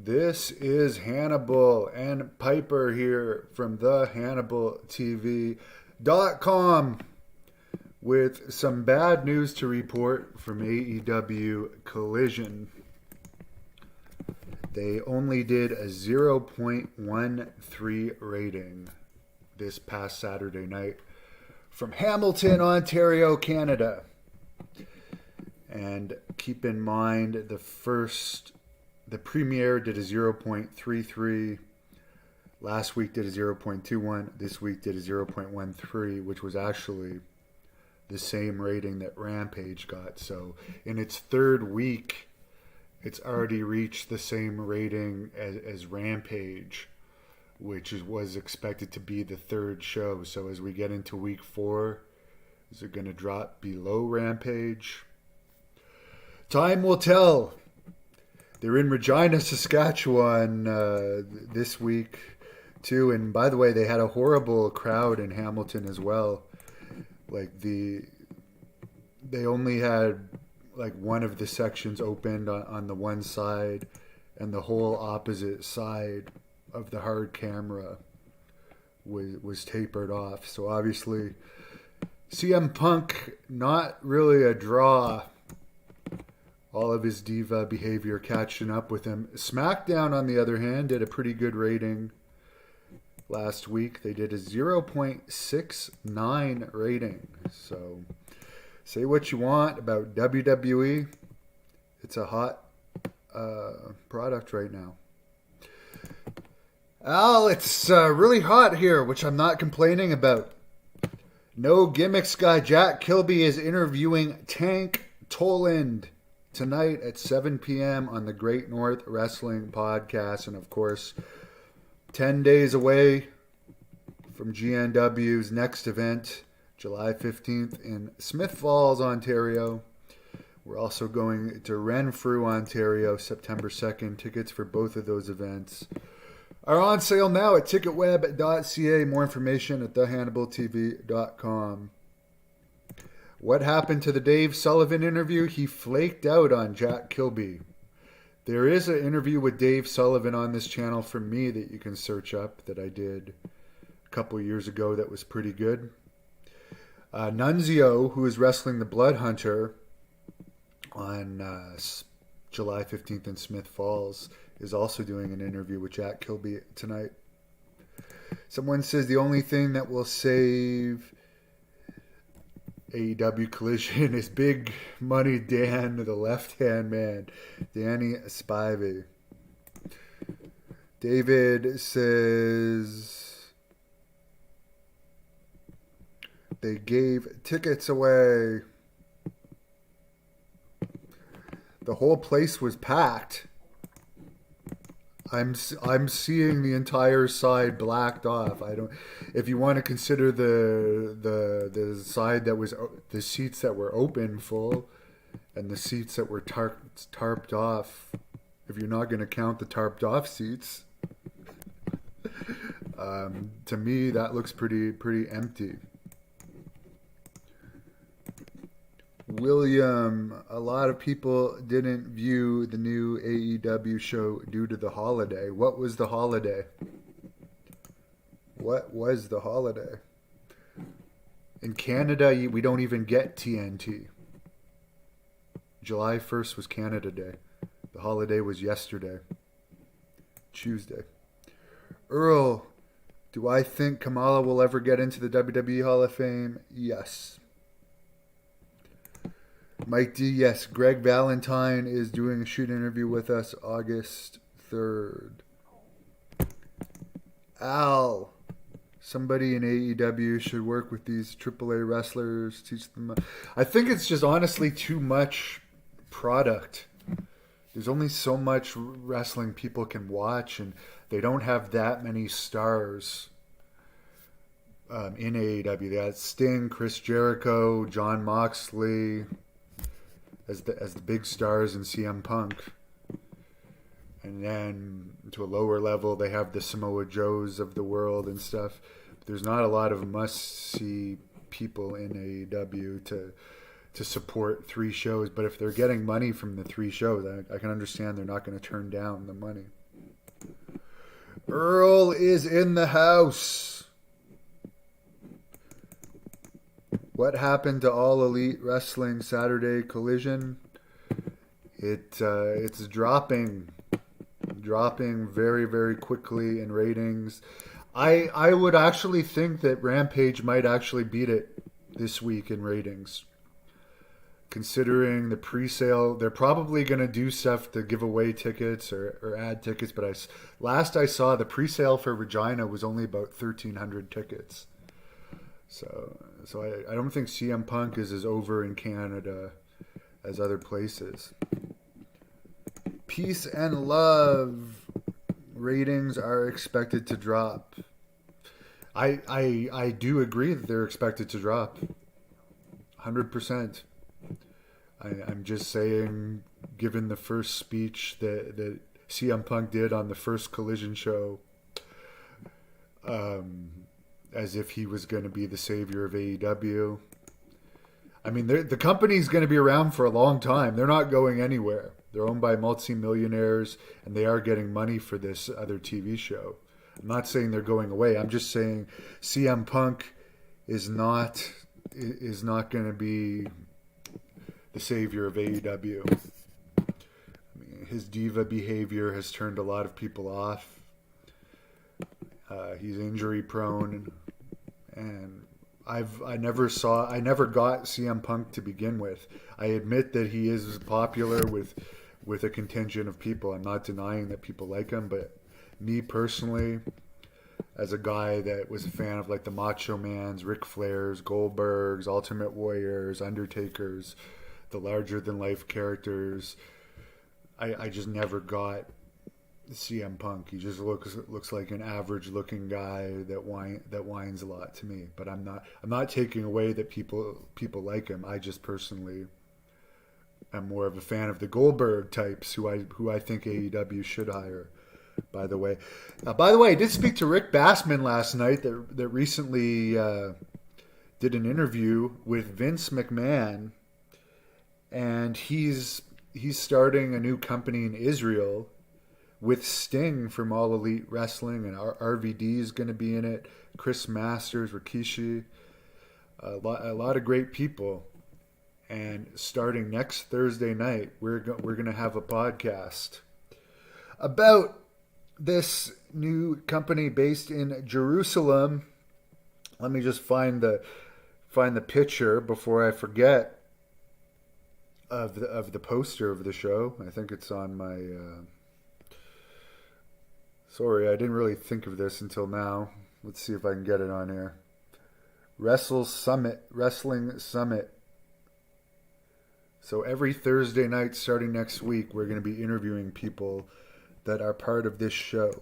This is Hannibal and Piper here from the HannibalTV.com with some bad news to report from AEW Collision. They only did a 0.13 rating this past Saturday night from Hamilton, Ontario, Canada. And keep in mind the premiere did a 0.33. Last week did a 0.21. This week did a 0.13, which was actually the same rating that Rampage got. So in its third week, it's already reached the same rating as Rampage, which was expected to be the third show. So as we get into week 4, is it going to drop below Rampage? Time will tell. They're in Regina, Saskatchewan this week, too. And by the way, they had a horrible crowd in Hamilton as well. They only had one of the sections opened on the one side, and the whole opposite side of the hard camera was tapered off. So obviously, CM Punk, not really a draw. All of his diva behavior catching up with him. Smackdown, on the other hand, did a pretty good rating last week. They did a 0.69 rating. So, say what you want about WWE. It's a hot product right now. Al, it's really hot here, which I'm not complaining about. No Gimmicks guy Jack Kilby is interviewing Tank Toland tonight at 7 p.m. on the Great North Wrestling Podcast. And of course, 10 days away from GNW's next event, July 15th in Smith Falls, Ontario. We're also going to Renfrew, Ontario, September 2nd. Tickets for both of those events are on sale now at ticketweb.ca. More information at thehannibaltv.com. What happened to the Dave Sullivan interview? He flaked out on Jack Kilby. There is an interview with Dave Sullivan on this channel from me that you can search up that I did a couple years ago that was pretty good. Nunzio, who is wrestling the Blood Hunter on July 15th in Smith Falls, is also doing an interview with Jack Kilby tonight. Someone says the only thing that will save AEW Collision is Big Money Dan, the left-hand man, Danny Spivey. David says they gave tickets away. The whole place was packed. I'm seeing the entire side blacked off. If you want to consider the side that was the seats that were open full, and the seats that were tarped off. If you're not going to count the tarped off seats, to me that looks pretty empty. William, a lot of people didn't view the new AEW show due to the holiday. What was the holiday? What was the holiday? In Canada, we don't even get TNT. July 1st was Canada Day. The holiday was yesterday, Tuesday. Earl, do I think Kamala will ever get into the WWE Hall of Fame? Yes. Mike D, yes. Greg Valentine is doing a shoot interview with us August 3rd. Al, somebody in AEW should work with these AAA wrestlers, teach them. I think it's just honestly too much product. There's only so much wrestling people can watch, and they don't have that many stars in AEW. They got Sting, Chris Jericho, Jon Moxley as the big stars, in CM Punk. And then to a lower level, they have the Samoa Joes of the world and stuff. There's not a lot of must-see people in AEW to support 3 shows. But if they're getting money from the 3 shows, I can understand they're not going to turn down the money. Earl is in the house. What happened to All Elite Wrestling Saturday Collision? It's dropping very, very quickly in ratings. I would actually think that Rampage might actually beat it this week in ratings. Considering the pre-sale, they're probably going to do stuff to give away tickets or add tickets. But last I saw, the pre-sale for Regina was only about 1,300 tickets. So I don't think CM Punk is as over in Canada as other places. Peace and Love ratings are expected to drop. I do agree that they're expected to drop. 100%. I'm just saying, given the first speech that CM Punk did on the first Collision show, as if he was going to be the savior of AEW. I mean, the company's going to be around for a long time. They're not going anywhere. They're owned by multi-millionaires, and they are getting money for this other TV show. I'm not saying they're going away. I'm just saying CM Punk is not going to be the savior of AEW. I mean, his diva behavior has turned a lot of people off. He's injury prone, and I never got CM Punk to begin with. I admit that he is popular with a contingent of people. I'm not denying that people like him, but me personally, as a guy that was a fan of like the Macho Mans, Ric Flairs, Goldbergs, Ultimate Warriors, Undertakers, the larger than life characters, I just never got CM Punk. He just looks like an average looking guy that whines a lot to me. But I'm not taking away that people like him. I just personally am more of a fan of the Goldberg types who I think AEW should hire. By the way, I did speak to Rick Bassman last night that recently did an interview with Vince McMahon, and he's starting a new company in Israel with Sting from All Elite Wrestling, and RVD is going to be in it. Chris Masters, Rikishi, a lot of great people. And starting next Thursday night, we're going to have a podcast about this new company based in Jerusalem. Let me just find the picture before I forget of the poster of the show. I think it's on my. Sorry, I didn't really think of this until now. Let's see if I can get it on here. Wrestling Summit. So every Thursday night starting next week, we're going to be interviewing people that are part of this show.